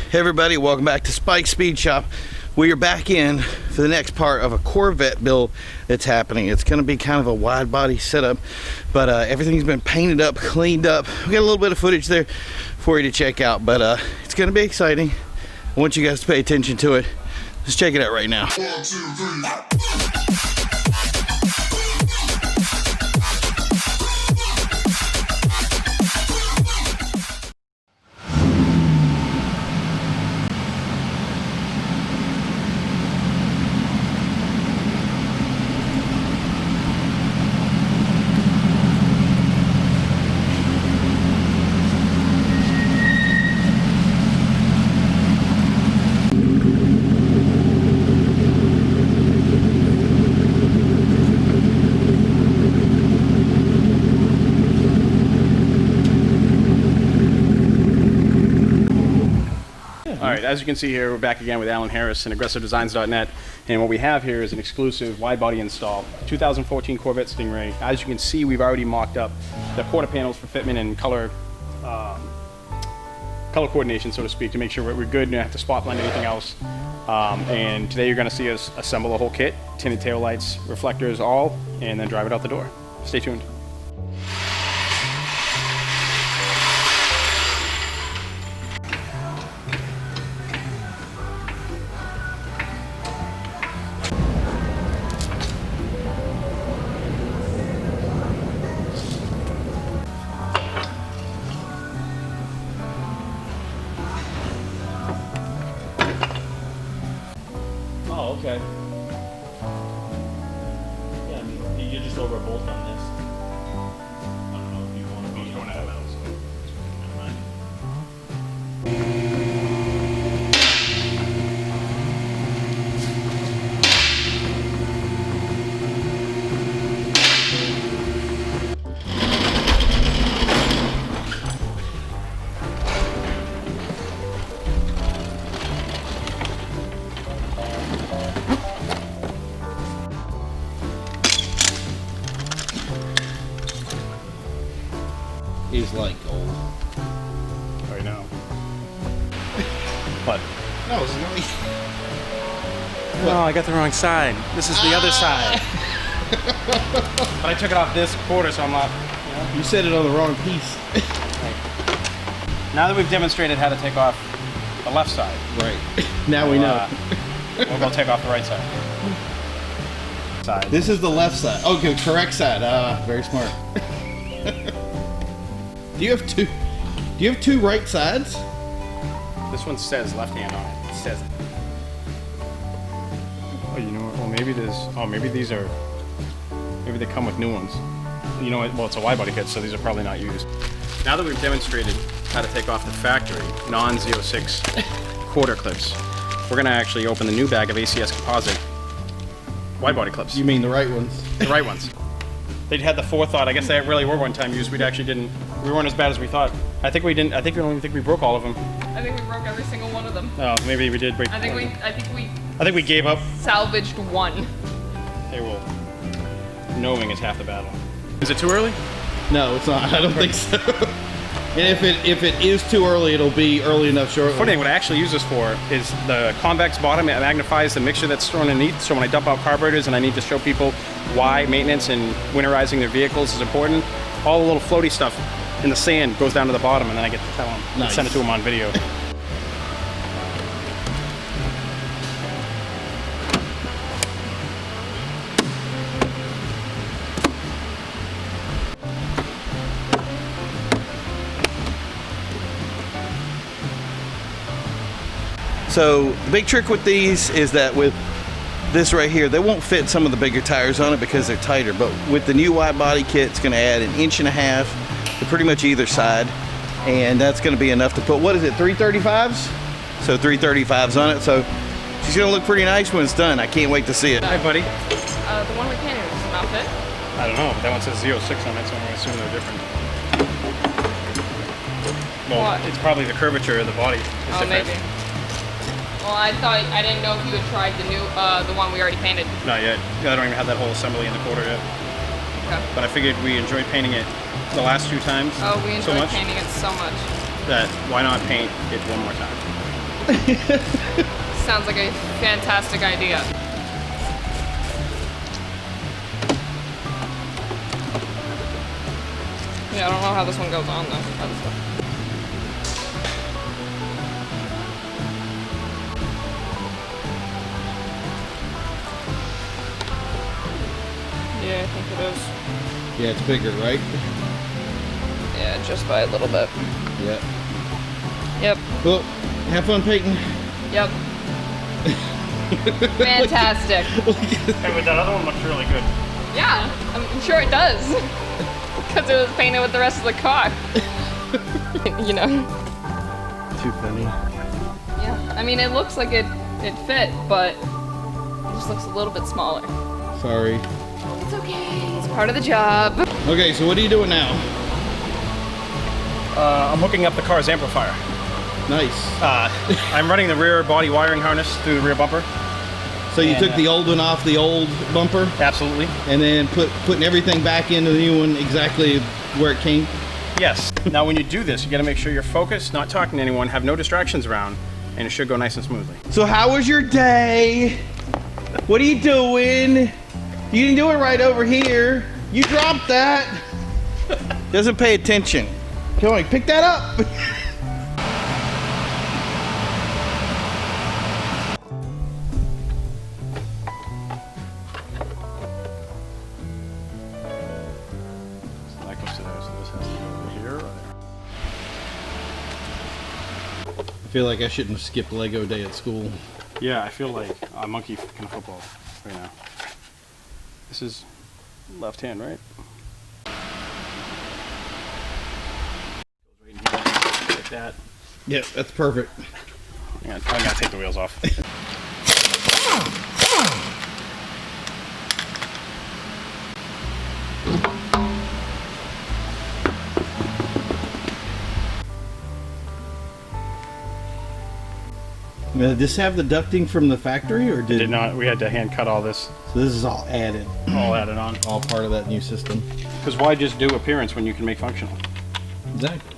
Hey everybody, welcome back to Spike Speed Shop. We are back in for the next part of a Corvette build that's happening. It's going to be kind of a wide body setup, but everything's been painted up, cleaned up. We got a little bit of footage there for you to check out, but it's going to be exciting. I want you guys to pay attention to it. Let's check it out right now. 1, 2, 3. Alright, as you can see here, we're back again with Alan Harris and AggressiveDesigns.net, and what we have here is an exclusive wide body install, 2014 Corvette Stingray. As you can see, we've already mocked up the quarter panels for fitment and color coordination, so to speak, to make sure we're good and don't have to spot blend anything else. And today you're going to see us assemble the whole kit, tinted tail lights, reflectors, all, and then drive it out the door. Stay tuned. Oh, okay. Yeah, I mean, you're just over a bolt on this. I don't know if you want to be on that out, so never mind. Is like gold. I know. What? No, it's not. No, I got the wrong side. This is the other side. But I took it off this quarter, so I'm not, you know. You set it on the wrong piece. Now that we've demonstrated how to take off the left side. Right. Now we know. We'll go take off the right side. This is the left side. Okay, correct side. Very smart. Do you have two? Do you have two right sides? This one says left hand on it. It says. Oh, you know what? Well, maybe there's. Oh, maybe these are. Maybe they come with new ones. You know what? Well, it's a wide body kit, so these are probably not used. Now that we've demonstrated how to take off the factory non-Z06 quarter clips, we're gonna actually open the new bag of ACS composite wide body clips. You mean the right ones? The right ones. They'd had the forethought. I guess they really were one-time use. We weren't as bad as we thought. I think we didn't. I don't even think we broke all of them. I think we broke every single one of them. Oh, maybe we did break. I think we gave up. Salvaged one. Hey, well, knowing is half the battle. Is it too early? No, it's not. I don't think so. And if it is too early, it'll be early enough shortly. Funny thing, what I actually use this for is the convex bottom. It magnifies the mixture that's thrown underneath. So when I dump out carburetors and I need to show people why maintenance and winterizing their vehicles is important, all the little floaty stuff in the sand goes down to the bottom, and then I get to tell them and send it to them on video. So the big trick with these is that with this right here, they won't fit some of the bigger tires on it because they're tighter, but with the new wide body kit, it's going to add 1.5 inches to pretty much either side, and that's going to be enough to put, what is it, 335s? So 335s on it, so she's going to look pretty nice when it's done. I can't wait to see it. Hi, buddy. The one we painted was an outfit. I don't know, but that one says 06 on it, so I'm going to assume they're different. Well, What? it's probably the curvature of the body. Oh, maybe. Well, I didn't know if you had tried the one we already painted. Not yet. I don't even have that whole assembly in the quarter yet. Okay. But I figured we enjoyed painting it the last 2 times Oh, we so enjoyed much painting it so much. that why not paint it one more time? Sounds like a fantastic idea. Yeah, I don't know how this one goes on though. Yeah, I think it is. Yeah, it's bigger, right? Yeah, just by a little bit. Yep. Yep. Well, have fun painting. Yep. Fantastic. Hey, but that other one looks really good. Yeah, I'm sure it does. Because it was painted with the rest of the car. You know? Too funny. Yeah. I mean, it looks like it fit, but it just looks a little bit smaller. Sorry. It's okay. It's part of the job. Okay, so what are you doing now? I'm hooking up the car's amplifier. Nice. I'm running the rear body wiring harness through the rear bumper. So you took the old one off the old bumper? Absolutely. And then putting everything back into the new one exactly where it came? Yes. Now when you do this, you gotta make sure you're focused, not talking to anyone, have no distractions around, and it should go nice and smoothly. So how was your day? What are you doing? You didn't do it right over here. You dropped that. Doesn't pay attention. Come on, pick that up. I feel like I shouldn't have skipped Lego day at school. Yeah, I feel like a monkey in football right now. This is left hand, right? Goes right in here, like that. Yeah, that's perfect. I'm gonna take the wheels off. Now, did this have the ducting from the factory, or Did not. We had to hand cut all this, So this is all added, all added on. all part of that new system. Because why just do appearance when you can make functional? Exactly.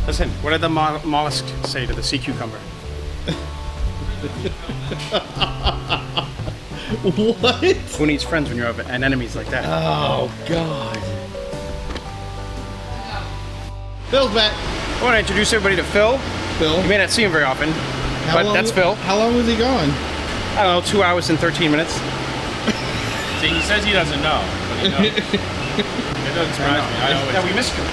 Listen, what did the mollusk say to the sea cucumber? What? Who needs friends when you have an enemies like that? Oh, God. Phil's back. I want to introduce everybody to Phil. Phil. You may not see him very often, but that's Phil. How long was he gone? I don't know, 2 hours and 13 minutes. See, he says he doesn't know, but he knows. It doesn't surprise me. I always. Yeah, we missed him.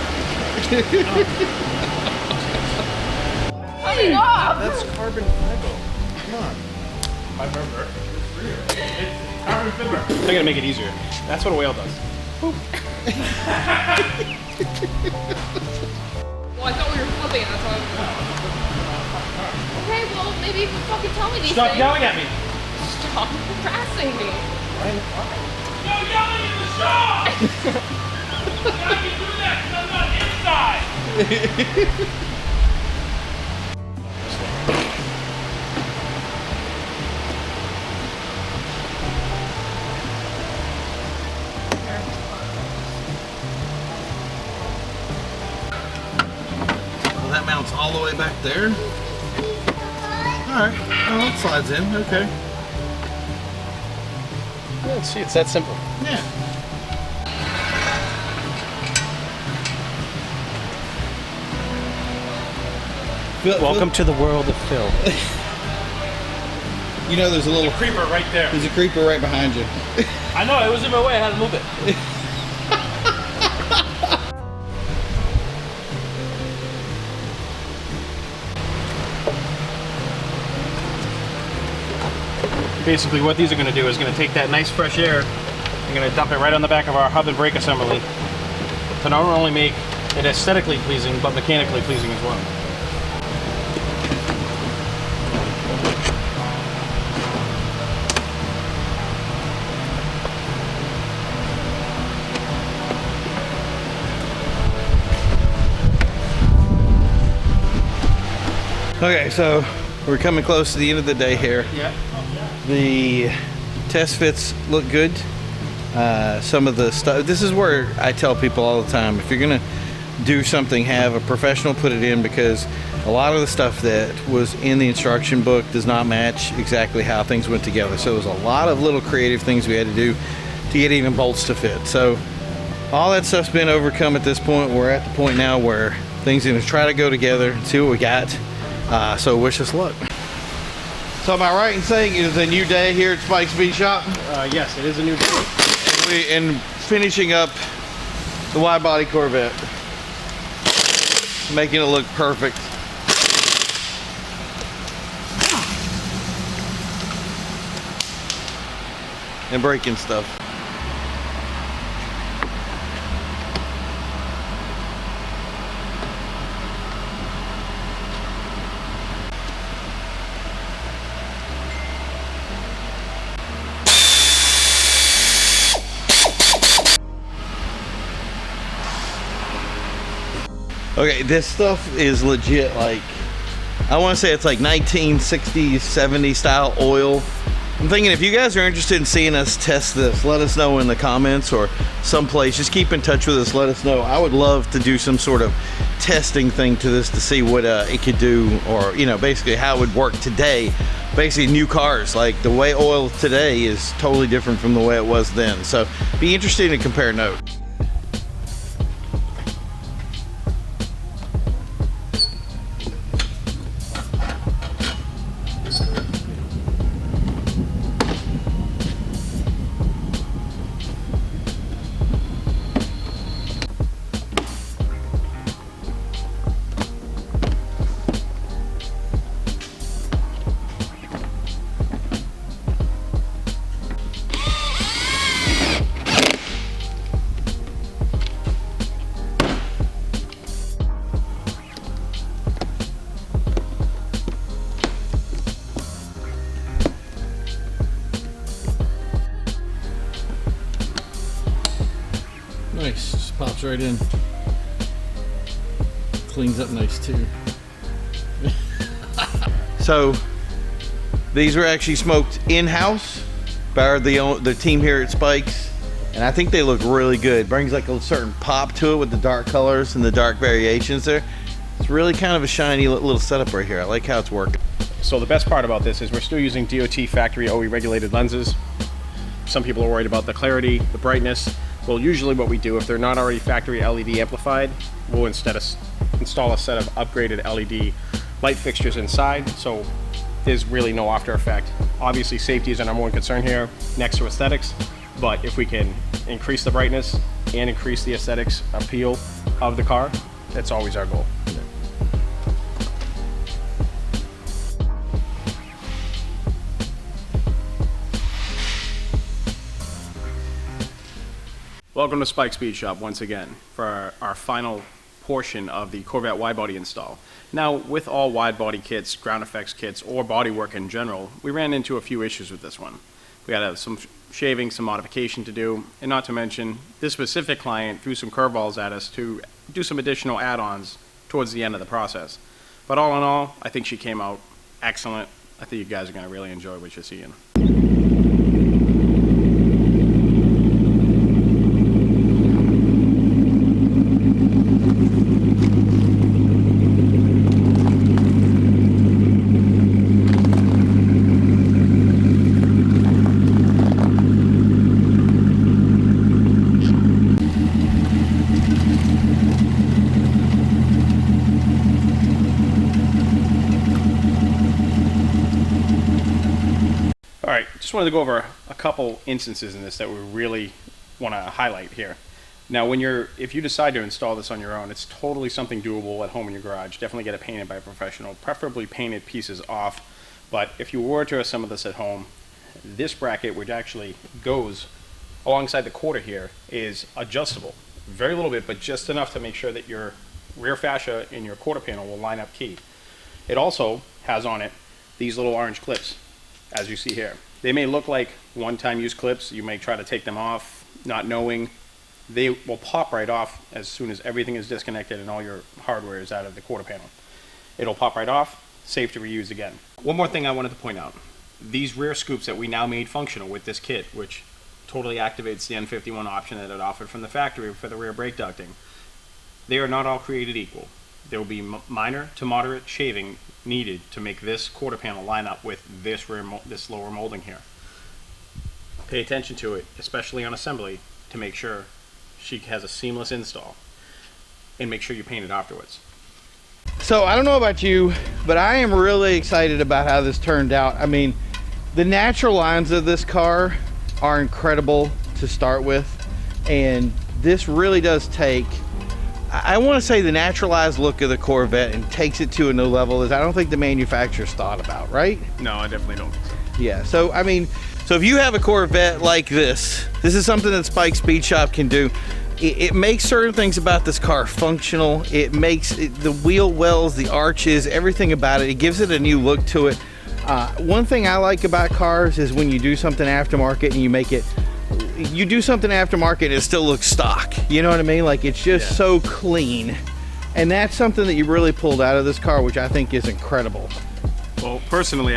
That's carbon fiber. Come on. My member. It's carbon fiber. I'm gonna make it easier. That's what a whale does. Well, I thought we were flipping. That's why. Okay, well, maybe you can fucking tell me these Stop things. yelling at me. Stop harassing me. You're yelling in the shop! I can do that because I'm not inside! Well, that mounts all the way back there. Alright. Oh, it slides in. Okay. Yeah, see, it's that simple. Yeah. Welcome to the world of Phil. You know there's a little Creeper right there. There's a creeper right behind you. I know, it was in my way. I had to move it. Basically what these are going to do is going to take that nice fresh air and going to dump it right on the back of our hub and brake assembly to not only make it aesthetically pleasing but mechanically pleasing as well. Okay, so we're coming close to the end of the day here. Yeah. The test fits look good. Some of the stuff, this is where I tell people all the time, if you're gonna do something, have a professional put it in, because a lot of the stuff that was in the instruction book does not match exactly how things went together. So there's a lot of little creative things we had to do to get even bolts to fit. So all that stuff's been overcome at this point. We're at the point now where things are gonna try to go together and see what we got. So wish us luck. So am I right in saying it is a new day here at Spike Speed Shop? Yes, it is a new day. And finishing up the wide body Corvette. Making it look perfect. And breaking stuff. Okay, this stuff is legit, like, I want to say it's like 1960s, 70s style oil. I'm thinking if you guys are interested in seeing us test this, let us know in the comments or someplace. Just keep in touch with us, let us know. I would love to do some sort of testing thing to this to see what it could do, or, you know, basically how it would work today. Basically new cars, like the way oil today is totally different from the way it was then. So be interested to compare notes. Nice, just pops right in. Cleans up nice too. So these were actually smoked in-house by the team here at Spikes, and I think they look really good. Brings like a certain pop to it with the dark colors and the dark variations there. It's really kind of a shiny little setup right here. I like how it's working. So the best part about this is we're still using DOT factory OE regulated lenses. Some people are worried about the clarity, the brightness. Well, usually what we do, if they're not already factory LED amplified, we'll instead install a set of upgraded LED light fixtures inside, so there's really no after effect. Obviously safety is our number one concern here, next to aesthetics, but if we can increase the brightness and increase the aesthetics appeal of the car, that's always our goal. Welcome to Spike Speed Shop once again for our final portion of the Corvette widebody install. Now, with all widebody kits, ground effects kits, or bodywork in general, we ran into a few issues with this one. We had some shaving, some modification to do, and not to mention, this specific client threw some curveballs at us to do some additional add-ons towards the end of the process. But all in all, I think she came out excellent. I think you guys are going to really enjoy what you're seeing. just wanted to go over a couple instances in this that we really want to highlight here. Now, if you decide to install this on your own, it's totally something doable at home in your garage. Definitely get it painted by a professional, preferably painted pieces off. But if you were to assemble this at home, this bracket, which actually goes alongside the quarter here, is adjustable. Very little bit, but just enough to make sure that your rear fascia in your quarter panel will line up key. It also has on it these little orange clips, as you see here. They may look like one-time use clips. You may try to take them off, not knowing. They will pop right off as soon as everything is disconnected and all your hardware is out of the quarter panel. It'll pop right off, safe to reuse again. One more thing I wanted to point out. These rear scoops that we now made functional with this kit, which totally activates the N51 option that it offered from the factory for the rear brake ducting, they are not all created equal. There will be minor to moderate shaving needed to make this quarter panel line up with this lower molding here. Pay attention to it, especially on assembly, to make sure she has a seamless install, and make sure you paint it afterwards. So I don't know about you, but I am really excited about how this turned out. I mean, the natural lines of this car are incredible to start with, and this really does take, I want to say, the naturalized look of the Corvette and takes it to a new level that I don't think the manufacturers thought about, right? No, I definitely don't. Yeah, so I mean, so if you have a Corvette like this is something that Spike Speed Shop can do. It makes certain things about this car functional. It makes the wheel wells, the arches, everything about it. It gives it a new look to it. One thing I like about cars is when you do something aftermarket and you do something aftermarket and it still looks stock. You know what I mean? Like, it's just so clean. And that's something that you really pulled out of this car, which I think is incredible. Well, personally,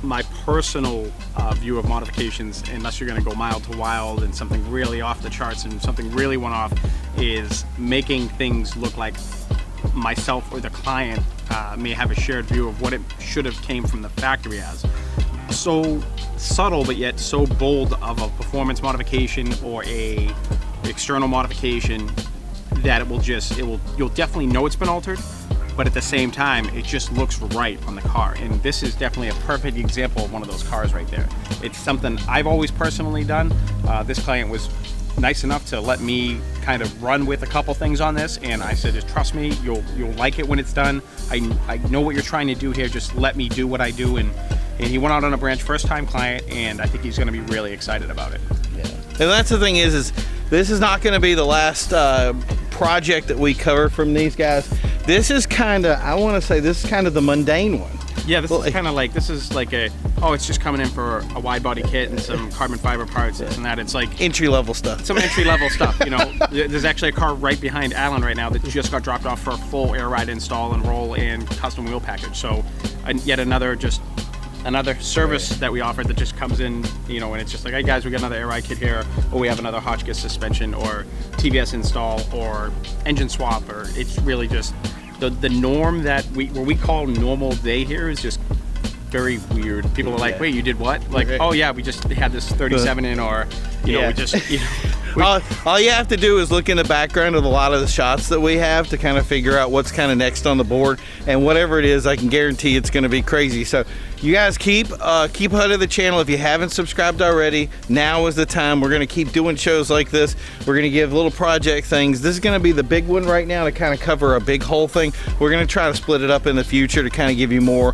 my personal view of modifications, unless you're going to go mild to wild and something really off the charts and something really one off, is making things look like myself or the client may have a shared view of what it should have came from the factory as. So subtle but yet so bold of a performance modification or a external modification that you'll definitely know it's been altered, but at the same time it just looks right on the car. And this is definitely a perfect example of one of those cars right there. It's something I've always personally done. This client was nice enough to let me kind of run with a couple things on this, and I said, just trust me, you'll like it when it's done. I know what you're trying to do here, just let me do what I do. And he went out on a branch, first time client, and I think he's going to be really excited about it. Yeah. And that's the thing is this is not going to be the last project that we cover from these guys. This is kind of, I want to say, this is kind of the mundane one. Yeah, this is kind of like, this is like it's just coming in for a wide body kit and some carbon fiber parts, this and that. It's like entry-level stuff. Some entry-level stuff, you know. There's actually a car right behind Alan right now that just got dropped off for a full air ride install and roll and custom wheel package. So yet another service that we offer that just comes in, you know, and it's just like, hey guys, we got another air ride kit here, or we have another Hotchkiss suspension, or TVS install, or engine swap, or it's really just the norm that what we call normal day here is just very weird. People are like, wait, you did what? Like, oh yeah, we just had this 37 in, or you know, we just, you know. All you have to do is look in the background of a lot of the shots that we have to kind of figure out what's kind of next on the board, and whatever it is, I can guarantee it's going to be crazy. So you guys keep ahead of the channel. If you haven't subscribed already, now is the time. We're going to keep doing shows like this. We're going to give little project things. This is going to be the big one right now to kind of cover a big whole thing. We're going to try to split it up in the future to kind of give you more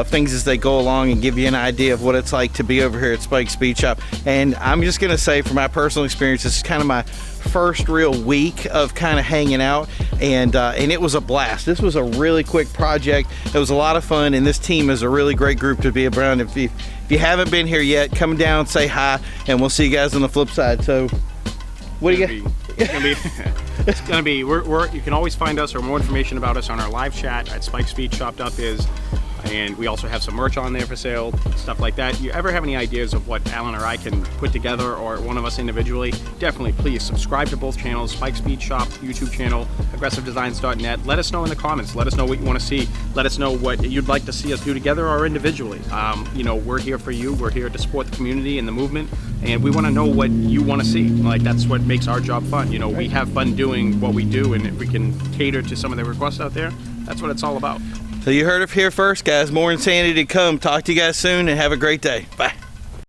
things as they go along and give you an idea of what it's like to be over here at Spike Speed Shop. And I'm just going to say, from my personal experience, this is kind of my first real week of kind of hanging out, and it was a blast. This was a really quick project. It was a lot of fun, and this team is a really great group to be around. If you haven't been here yet, come down, say hi, and we'll see you guys on the flip side. So what do you got? It's gonna be you can always find us or more information about us on our live chat at spikespeedshop.biz. And we also have some merch on there for sale, stuff like that. You ever have any ideas of what Alan or I can put together, or one of us individually, definitely please subscribe to both channels, Spike Speed Shop YouTube channel, aggressivedesigns.net. Let us know in the comments. Let us know what you want to see. Let us know what you'd like to see us do together or individually. You know, we're here for you. We're here to support the community and the movement, and we want to know what you want to see. Like, that's what makes our job fun. You know, we have fun doing what we do, and if we can cater to some of the requests out there, that's what it's all about. So you heard it here first, guys. More insanity to come. Talk to you guys soon, and have a great day. Bye.